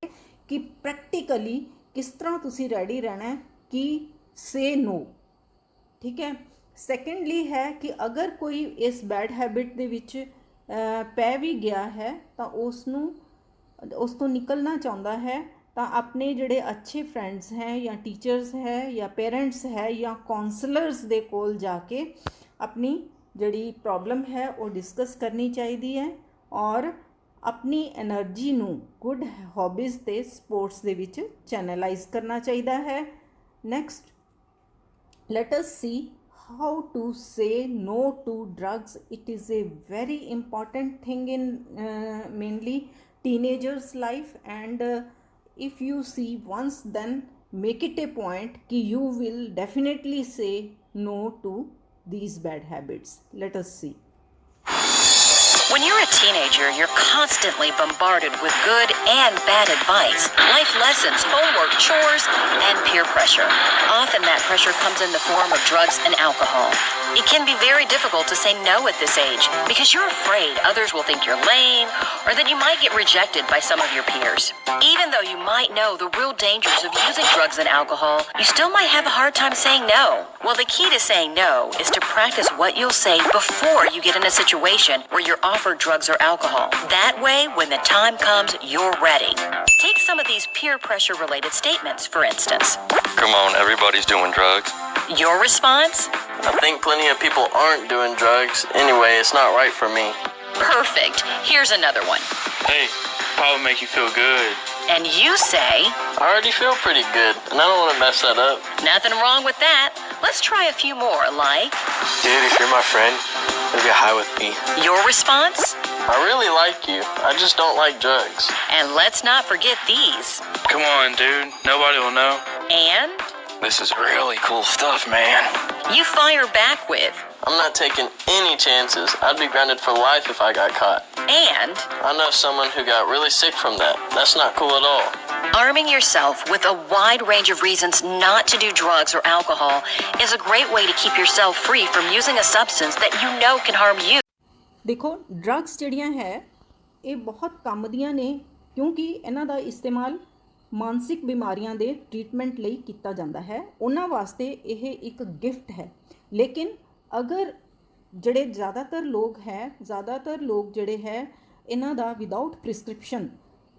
ਕਿ ਪ੍ਰੈਕਟੀਕਲੀ ਕਿਸ ਤਰ੍ਹਾਂ ਤੁਸੀਂ ਰੈਡੀ ਰਹਿਣਾ ਕਿ ਸੇ ਨੋ, ਠੀਕ ਹੈ। ਸੈਕੰਡਲੀ ਹੈ ਕਿ ਅਗਰ ਕੋਈ ਇਸ ਬੈਡ ਹੈਬਿਟ ਦੇ ਵਿੱਚ ਪੈ ਵੀ ਗਿਆ ਹੈ ਤਾਂ ਉਸ ਤੋਂ ਨਿਕਲਣਾ ਚਾਹੁੰਦਾ ਹੈ ਤਾਂ ਆਪਣੇ ਜਿਹੜੇ ਅੱਛੇ ਫਰੈਂਡਸ ਹੈ ਜਾਂ ਟੀਚਰਸ ਹੈ ਜਾਂ ਪੇਰੈਂਟਸ ਹੈ ਜਾਂ ਕਾਉਂਸਲਰਸ ਦੇ ਕੋਲ ਜਾ ਕੇ ਆਪਣੀ ਜਿਹੜੀ ਪ੍ਰੋਬਲਮ ਹੈ ਉਹ ਡਿਸਕਸ ਕਰਨੀ ਚਾਹੀਦੀ ਹੈ ਔਰ ਆਪਣੀ એનર્ਜੀ ਨੂੰ ਗੁੱਡ ਹੌਬੀਜ਼ ਤੇ ਸਪੋਰਟਸ ਦੇ ਵਿੱਚ ਚੈਨਲਾਈਜ਼ ਕਰਨਾ ਚਾਹੀਦਾ ਹੈ। Next, let us C how to say no to drugs. It is a very important thing in mainly teenagers life, and if you see once, then make it a point ki you will definitely say no to these bad habits. Let us see. When you're a teenager, you're constantly bombarded with good and bad advice, life lessons, homework, chores, and peer pressure. Often that pressure comes in the form of drugs and alcohol. It can be very difficult to say no at this age because you're afraid others will think you're lame or that you might get rejected by some of your peers. Even though you might know the real dangers of using drugs and alcohol, you still might have a hard time saying no. Well, the key to saying no is to practice what you'll say before you get in a situation where you're offered drugs or alcohol. That way, when the time comes, you're ready. Take some of these peer pressure related statements, for instance. Come on, everybody's doing drugs. Your response? I think plenty of people aren't doing drugs. Anyway, it's not right for me. Perfect. Here's another one. Hey, how would make you feel good? And you say, I already feel pretty good, and I don't want to mess that up. nothing wrong with that. Let's try a few more, like, Dude, if you're my friend, you'll get high with me. your response? I really like you. I just don't like drugs. And let's not forget these. Come on, dude. Nobody will know. And This is really cool stuff, man. you fire back with, I'm not taking any chances. I'd be grounded for life if I got caught. and I know someone who got really sick from that. That's not cool at all. arming yourself with a wide range of reasons not to do drugs or alcohol is a great way to keep yourself free from using a substance that you know can harm you. ਦੇਖੋ drugs ਜਿਹੜੀਆਂ ਹੈ ਇਹ ਬਹੁਤ ਕੰਮ ਦੀਆਂ ਨੇ, ਕਿਉਂਕਿ ਇਹਨਾਂ ਦਾ ਇਸਤੇਮਾਲ ਮਾਨਸਿਕ ਬਿਮਾਰੀਆਂ ਦੇ ਟ੍ਰੀਟਮੈਂਟ ਲਈ ਕੀਤਾ ਜਾਂਦਾ ਹੈ। ਉਹਨਾਂ ਵਾਸਤੇ ਇਹ ਇੱਕ ਗਿਫਟ ਹੈ। ਲੇਕਿਨ ਅਗਰ ਜਿਹੜੇ ਜ਼ਿਆਦਾਤਰ ਲੋਕ ਜਿਹੜੇ ਹੈ ਇਹਨਾਂ ਦਾ ਵਿਦਆਊਟ ਪ੍ਰਿਸਕ੍ਰਿਪਸ਼ਨ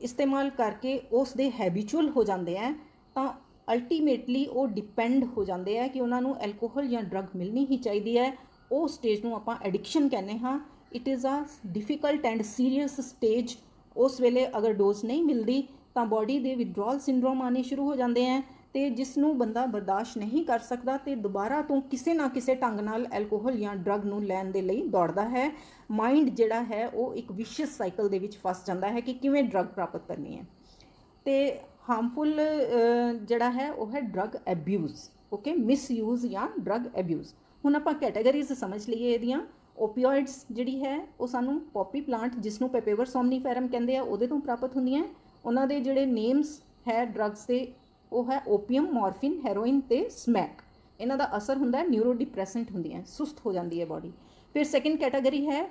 ਇਸਤੇਮਾਲ ਕਰਕੇ ਉਸ ਦੇ ਹੈਬਿਚੁਅਲ ਹੋ ਜਾਂਦੇ ਹੈ, ਤਾਂ ਅਲਟੀਮੇਟਲੀ ਉਹ ਡਿਪੈਂਡ ਹੋ ਜਾਂਦੇ ਹੈ ਕਿ ਉਹਨਾਂ ਨੂੰ ਐਲਕੋਹਲ ਜਾਂ ਡਰੱਗ ਮਿਲਣੀ ਹੀ ਚਾਹੀਦੀ ਹੈ। ਉਹ ਸਟੇਜ ਨੂੰ ਆਪਾਂ ਐਡਿਕਸ਼ਨ ਕਹਿੰਦੇ ਹਾਂ। It is a difficult and serious stage. ਉਸ ਵੇਲੇ ਅਗਰ ਡੋਜ਼ ਨਹੀਂ ਮਿਲਦੀ ਤਾਂ ਬੋਡੀ ਦੇ ਵਿਡਰੋਲ ਸਿੰਡਰੋਮ ਆਉਣੇ ਸ਼ੁਰੂ ਹੋ ਜਾਂਦੇ ਹੈ, ਅਤੇ ਜਿਸ ਨੂੰ ਬੰਦਾ ਬਰਦਾਸ਼ਤ ਨਹੀਂ ਕਰ ਸਕਦਾ ਅਤੇ ਦੁਬਾਰਾ ਤੋਂ ਕਿਸੇ ਨਾ ਕਿਸੇ ਢੰਗ ਨਾਲ ਐਲਕੋਹਲ ਜਾਂ ਡਰੱਗ ਨੂੰ ਲੈਣ ਦੇ ਲਈ ਦੌੜਦਾ ਹੈ। ਮਾਈਂਡ ਜਿਹੜਾ ਹੈ ਉਹ ਇੱਕ ਵਿਸ਼ੀਅਸ ਸਾਈਕਲ ਦੇ ਵਿੱਚ ਫਸ ਜਾਂਦਾ ਹੈ ਕਿ ਕਿਵੇਂ ਡਰੱਗ ਪ੍ਰਾਪਤ ਕਰਨੀ ਹੈ। ਅਤੇ ਹਾਰਮਫੁਲ ਜਿਹੜਾ ਹੈ ਉਹ ਹੈ ਡਰੱਗ ਐਬਿਊਜ਼। ਓਕੇ, ਮਿਸਯੂਜ਼ ਜਾਂ ਡਰੱਗ ਐਬਿਊਜ਼। ਹੁਣ ਆਪਾਂ ਕੈਟਾਗਰੀਜ਼ ਸਮਝ ਲਈਏ ਇਹਦੀਆਂ। ਓਪੀਓਇਡਸ ਜਿਹੜੀ ਹੈ ਉਹ ਸਾਨੂੰ ਪੋਪੀ ਪਲਾਂਟ, ਜਿਸ ਨੂੰ ਪੈਪੇਵਰ ਸੋਮਨੀਫੈਰਮ ਕਹਿੰਦੇ ਆ, ਉਹਦੇ ਤੋਂ ਪ੍ਰਾਪਤ ਹੁੰਦੀਆਂ। ਉਹਨਾਂ ਦੇ ਜਿਹੜੇ ਨੇਮਸ ਹੈ ਡਰੱਗਸ ਦੇ ਉਹ ਹੈ ਓਪੀਅਮ, ਮੋਰਫਿਨ, ਹੈਰੋਇਨ ਅਤੇ ਸਮੈਕ। ਇਹਨਾਂ ਦਾ ਅਸਰ ਹੁੰਦਾ ਹੈ ਨਿਊਰੋ ਡਿਪਰੈਸੈਂਟ ਹੁੰਦੀਆਂ, ਸੁਸਤ ਹੋ ਜਾਂਦੀ ਹੈ ਬੋਡੀ। ਫਿਰ ਸੈਕਿੰਡ ਕੈਟਾਗਰੀ ਹੈ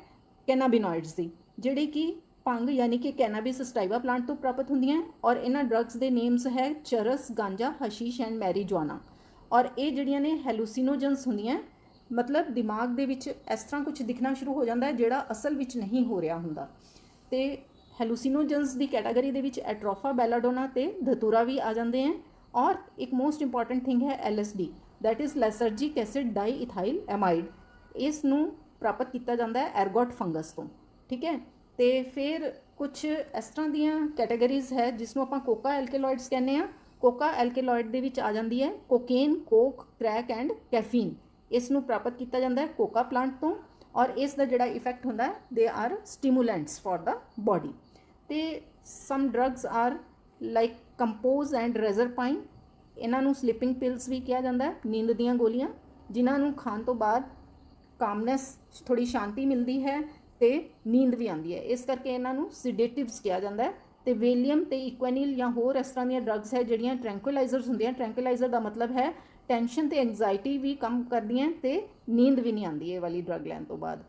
ਕੈਨਾਬਿਨੋਇਡਸ ਦੀ, ਜਿਹੜੀ ਕਿ ਭੰਗ ਯਾਨੀ ਕਿ ਕੈਨਾਬਿਸ ਸਟਾਈਵਾ ਪਲਾਂਟ ਤੋਂ ਪ੍ਰਾਪਤ ਹੁੰਦੀਆਂ। ਔਰ ਇਹਨਾਂ ਡਰੱਗਸ ਦੇ ਨੇਮਸ ਹੈ ਚਰਸ, ਗਾਂਜਾ, ਹਸ਼ੀਸ਼ ਐਂਡ ਮੈਰੀਜੁਆਨਾ। ਔਰ ਇਹ ਜਿਹੜੀਆਂ ਨੇ ਹੈਲੂਸੀਨੋਜਨਸ ਹੁੰਦੀਆਂ, ਮਤਲਬ ਦਿਮਾਗ ਦੇ ਵਿੱਚ ਇਸ ਤਰ੍ਹਾਂ ਕੁਝ ਦਿਖਣਾ ਸ਼ੁਰੂ ਹੋ ਜਾਂਦਾ ਹੈ ਜਿਹੜਾ ਅਸਲ ਵਿੱਚ ਨਹੀਂ ਹੋ ਰਿਹਾ ਹੁੰਦਾ। ਅਤੇ ਹੈਲੂਸੀਨੋਜਨਸ ਦੀ ਕੈਟਾਗਰੀ ਦੇ ਵਿੱਚ ਐਟਰੋਫਾ, ਬੈਲਾਡੋਨਾ ਅਤੇ ਧਤੂਰਾ ਵੀ ਆ ਜਾਂਦੇ ਹੈ। ਔਰ ਇੱਕ ਮੋਸਟ ਇੰਪੋਰਟੈਂਟ ਥਿੰਗ ਹੈ LSD, ਦੈਟ ਇਜ਼ ਲੈਸਰਜਿਕ ਐਸਿਡ ਡਾਈਇਥਾਈਲ ਐਮਾਈਡ। ਇਸ ਨੂੰ ਪ੍ਰਾਪਤ ਕੀਤਾ ਜਾਂਦਾ ਹੈ ਐਰਗੋਟ ਫੰਗਸ ਤੋਂ। ਠੀਕ ਹੈ, ਅਤੇ ਫਿਰ ਕੁਛ ਇਸ ਤਰ੍ਹਾਂ ਦੀਆਂ ਕੈਟਾਗਰੀਜ਼ ਹੈ ਜਿਸ ਨੂੰ ਆਪਾਂ ਕੋਕਾ ਐਲਕੇਲੋਇਡਸ ਕਹਿੰਦੇ ਹਾਂ। ਕੋਕਾ ਐਲਕੇਲੋਇਡ ਦੇ ਵਿੱਚ ਆ ਜਾਂਦੀ ਹੈ cocaine, Coke, crack and caffeine. ਇਸ ਨੂੰ ਪ੍ਰਾਪਤ ਕੀਤਾ ਜਾਂਦਾ ਹੈ ਕੋਕਾ ਪਲਾਂਟ ਤੋਂ। ਔਰ ਇਸ ਦਾ ਜਿਹੜਾ ਇਫੈਕਟ ਹੁੰਦਾ ਹੈ, they are stimulants for the body. ਅਤੇ some drugs are like Calmpose and reserpine. ਇਹਨਾਂ ਨੂੰ ਸਲੀਪਿੰਗ ਪਿਲਸ ਵੀ ਕਿਹਾ ਜਾਂਦਾ ਹੈ, ਨੀਂਦ ਦੀਆਂ ਗੋਲੀਆਂ, ਜਿਨ੍ਹਾਂ ਨੂੰ ਖਾਣ ਤੋਂ ਬਾਅਦ ਕਾਮਨੈਸ, ਥੋੜ੍ਹੀ ਸ਼ਾਂਤੀ ਮਿਲਦੀ ਹੈ ਅਤੇ ਨੀਂਦ ਵੀ ਆਉਂਦੀ ਹੈ। ਇਸ ਕਰਕੇ ਇਹਨਾਂ ਨੂੰ ਸਿਡੇਟਿਵਸ ਕਿਹਾ ਜਾਂਦਾ ਹੈ। ਅਤੇ ਵੇਲੀਅਮ ਅਤੇ ਇਕੁਐਨਿਲ ਜਾਂ ਹੋਰ ਇਸ ਤਰ੍ਹਾਂ ਦੀਆਂ ਡਰੱਗਸ ਹੈ ਜਿਹੜੀਆਂ ਟਰੈਂਕੁਲਾਈਜ਼ਰਸ ਹੁੰਦੀਆਂ। ਟਰੈਂਕੁਲਾਈਜ਼ਰ ਦਾ ਮਤਲਬ ਹੈ ਟੈਂਸ਼ਨ ਅਤੇ ਐਂਗਜ਼ਾਇਟੀ ਵੀ ਕੰਮ ਕਰਦੀਆਂ ਅਤੇ ਨੀਂਦ ਵੀ ਨਹੀਂ ਆਉਂਦੀ ਇਹ ਵਾਲੀ ਡਰੱਗ ਲੈਣ ਤੋਂ ਬਾਅਦ।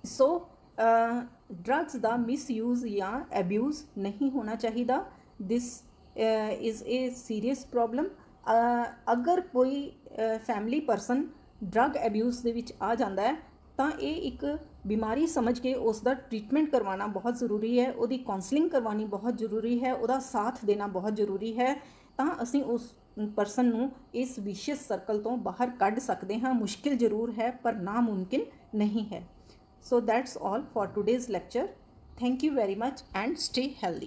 ਸੋ ਡਰੱਗਸ ਦਾ ਮਿਸਯੂਜ਼ ਜਾਂ ਐਬਿਊਜ਼ ਨਹੀਂ ਹੋਣਾ ਚਾਹੀਦਾ। This is a serious problem. ਅਗਰ ਕੋਈ ਫੈਮਿਲੀ ਪਰਸਨ ਡਰੱਗ ਐਬਿਊਜ਼ ਦੇ ਵਿੱਚ ਆ ਜਾਂਦਾ ਹੈ ਤਾਂ ਇਹ ਇੱਕ ਬਿਮਾਰੀ ਸਮਝ ਕੇ ਉਸ ਦਾ ਟ੍ਰੀਟਮੈਂਟ ਕਰਵਾਉਣਾ ਬਹੁਤ ਜ਼ਰੂਰੀ ਹੈ। ਉਹਦੀ ਕਾਉਂਸਲਿੰਗ ਕਰਵਾਉਣੀ ਬਹੁਤ ਜ਼ਰੂਰੀ ਹੈ। ਉਹਦਾ ਸਾਥ ਦੇਣਾ ਬਹੁਤ ਜ਼ਰੂਰੀ ਹੈ। ਤਾਂ ਅਸੀਂ ਉਸ ਪਰਸਨ ਨੂੰ ਇਸ ਵਿਸ਼ੀਅਸ ਸਰਕਲ ਤੋਂ ਬਾਹਰ ਕੱਢ ਸਕਦੇ ਹਾਂ। ਮੁਸ਼ਕਿਲ ਜ਼ਰੂਰ ਹੈ ਪਰ ਨਾਮੁਮਕਿਨ ਨਹੀਂ ਹੈ। So that's all for today's lecture. Thank you very much and stay healthy.